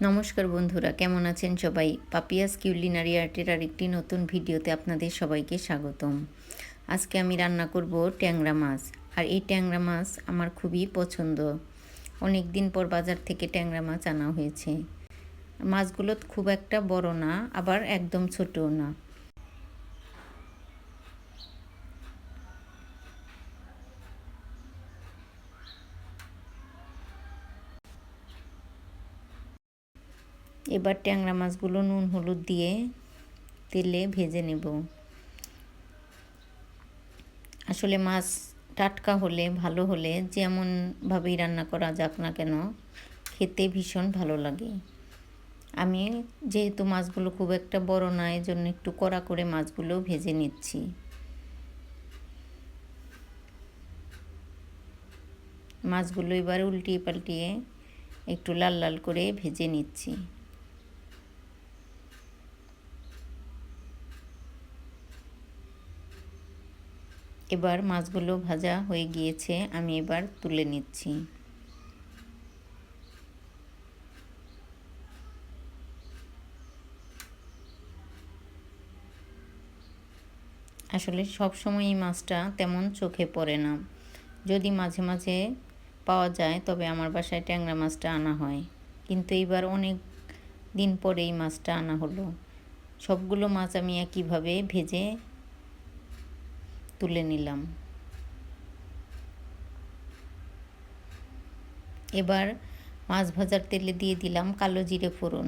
নমস্কার বন্ধুরা, কেমন আছেন সবাই? পাপিয়াস কিউলিনারি আর্টের আরেকটি নতুন ভিডিওতে আপনাদের সবাইকে স্বাগতম। আজকে আমি রান্না করব ট্যাংরা মাছ। আর এই ট্যাংরা মাছ আমার খুবই পছন্দ। অনেক দিন পর বাজার থেকে ট্যাংরা মাছ আনা হয়েছে। মাছগুলো খুব একটা বড় না, আবার একদম ছোটও না। এবার ট্যাংরা মাছগুলো নুন হলুদ দিয়ে তেলে ভেজে নেব। আসলে মাছ টাটকা হলে, ভালো হলে, যেমনভাবেই রান্না করা যাক না কেন, খেতে ভীষণ ভালো লাগে। আমি যেহেতু মাছগুলো খুব একটা বড় না, এই জন্য একটু কড়া করে মাছগুলো ভেজে নিচ্ছি। মাছগুলো এবার উল্টিয়ে পাল্টিয়ে একটু লাল লাল করে ভেজে নিচ্ছি। এবার মাছগুলো ভাজা হয়ে গিয়েছে, আমি এবার তুলে নিচ্ছি। আসলে সব সময় এই মাছটা তেমন চোখে পড়ে না। যদি মাঝে মাঝে পাওয়া যায় তবে আমার বাসায় ট্যাংরা মাছটা আনা হয়, কিন্তু এইবার অনেক দিন পরে এই মাছটা আনা হলো। সবগুলো মাছ আমি একইভাবে ভেজে তুলে নিলাম। এবার মাছ ভাজার তেলে দিয়ে দিলাম কালো জিরে ফোড়ন,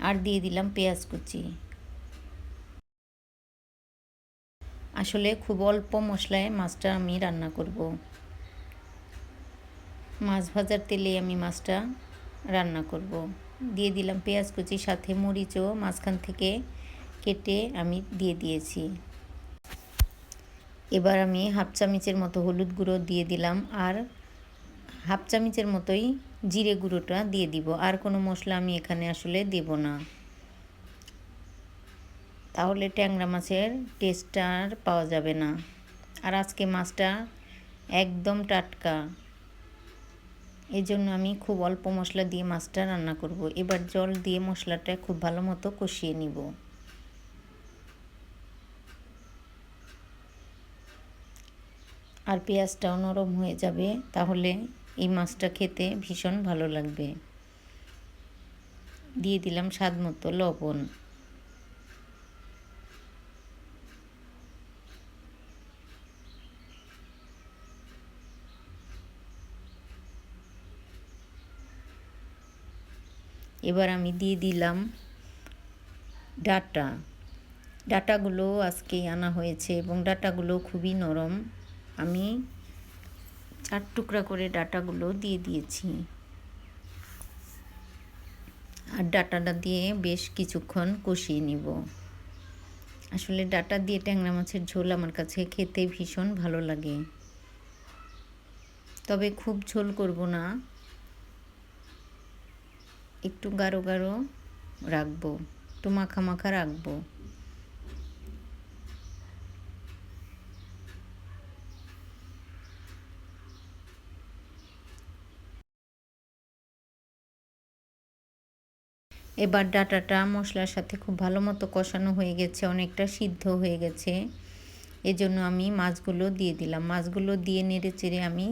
আর দিয়ে দিলাম পেঁয়াজ কুচি। আসলে খুব অল্প মশলায় মাছটা আমি রান্না করব। মাছ ভাজার তেলে আমি মাছটা রান্না করব। দিয়ে দিলাম পেঁয়াজ কুচি, সাথে মরিচও মাঝখান থেকে কেটে আমি দিয়ে দিয়েছি। এবার আমি হাফ চামচের মতো হলুদ গুঁড়ো দিয়ে দিলাম, আর হাফ চামচের মতোই জিরে গুঁড়োটা দিয়ে দিব। আর কোনো মশলা আমি এখানে আসলে দেব না, তাহলে ট্যাংরা মাছের টেস্টটা আর পাওয়া যাবে না। আর আজকে মাছটা একদম টাটকা, এই জন্য আমি খুব অল্প মশলা দিয়ে মাছটা রান্না করব। এবার জল দিয়ে মশলাটা খুব ভালো মতো কষিয়ে নিব। আর পেঁয়াজটাও নরম হয়ে যাবে, তাহলে এই মাছটা খেতে ভীষণ ভালো লাগবে। দিয়ে দিলাম স্বাদ মতো লবণ। এবার আমি দিয়ে দিলাম ডাঁটা। ডাঁটাগুলো আজকেই আনা হয়েছে এবং ডাঁটাগুলো খুবই নরম। আমি 4 টুকরা করে ডাঁটাগুলো দিয়ে দিয়েছি। আর ডাঁটাটা দিয়ে বেশ কিছুক্ষণ কষিয়ে নিব। আসলে ডাঁটা দিয়ে ট্যাংরা মাছের ঝোল আমার কাছে খেতে ভীষণ ভালো লাগে, তবে খুব ঝোল করব না, একটু গাঢ় গাঢ় রাখবো, একটু মাখা মাখা রাখবো। এবার ডাঁটাটা মশলার সাথে খুব ভালো মতো কষানো হয়ে গেছে, অনেকটা সিদ্ধ হয়ে গেছে। এজন্য আমি মাছগুলো দিয়ে দিলাম। মাছগুলো দিয়ে নেড়ে চেড়ে আমি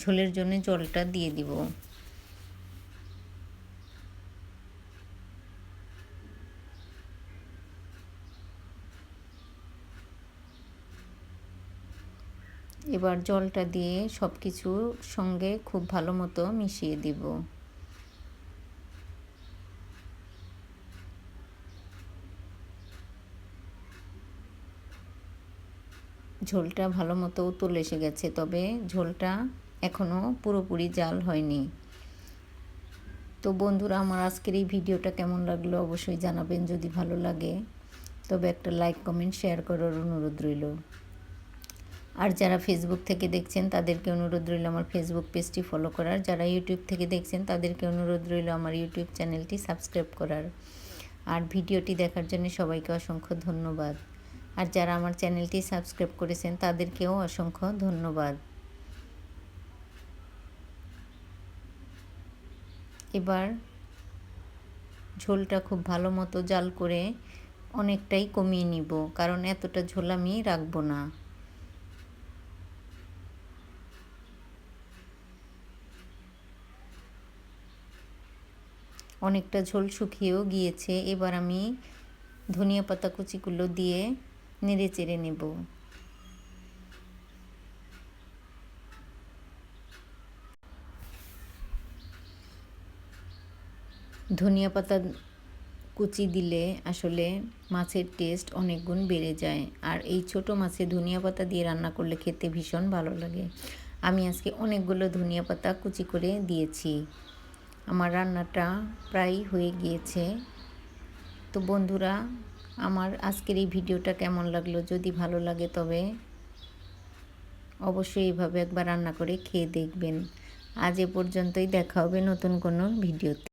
ঝোলের জন্য জলটা দিয়ে দিব। এবার জলটা দিয়ে সব কিছু সঙ্গে খুব ভালো মতো মিশিয়ে দিব। ঝোলটা ভালো মতো উতল এসে গেছে, তবে ঝোলটা এখনও পুরোপুরি জাল হয়নি। তো বন্ধুরা, আমার আজকের এই ভিডিওটা কেমন লাগলো অবশ্যই জানাবেন। যদি ভালো লাগে তবে একটা লাইক কমেন্ট শেয়ার করার অনুরোধ রইল। আর যারা ফেসবুক থেকে দেখছেন তাদেরকে অনুরোধ রইল আমার ফেসবুক পেজটি ফলো করার। যারা ইউটিউব থেকে দেখছেন তাদেরকে অনুরোধ রইল আমার ইউটিউব চ্যানেলটি সাবস্ক্রাইব করার। আর ভিডিওটি দেখার জন্য সবাইকে অসংখ্য ধন্যবাদ। আর যারা আমার চ্যানেলটি সাবস্ক্রাইব করেছেন তাদেরকেও অসংখ্য ধন্যবাদ। এবার ঝোলটা খুব ভালো মতো জাল করে অনেকটাই কমিয়ে নিব, কারণ এতটা ঝোল আমি রাখবো না। অনেকটা ঝোল শুকিয়েও গিয়েছে। এবার আমি ধনিয়া পাতা কুচিগুলো দিয়ে নেড়ে চেড়ে নেব। ধনিয়া পাতা কুচি দিলে আসলে মাছের টেস্ট অনেক গুণ বেড়ে যায়। আর এই ছোট মাছে ধনিয়া পাতা দিয়ে রান্না করলে খেতে ভীষণ ভালো লাগে। আমি আজকে অনেকগুলো ধনিয়া পাতা কুচি করে দিয়েছি। আমার রান্নাটা প্রায় হয়ে গিয়েছে। তো বন্ধুরা, আমার আজকের এই ভিডিওটা কেমন লাগলো? যদি ভালো লাগে তবে অবশ্যই এইভাবে একবার রান্না করে খেয়ে দেখবেন। আজ এ পর্যন্তই, দেখা হবে নতুন কোনো ভিডিওতে।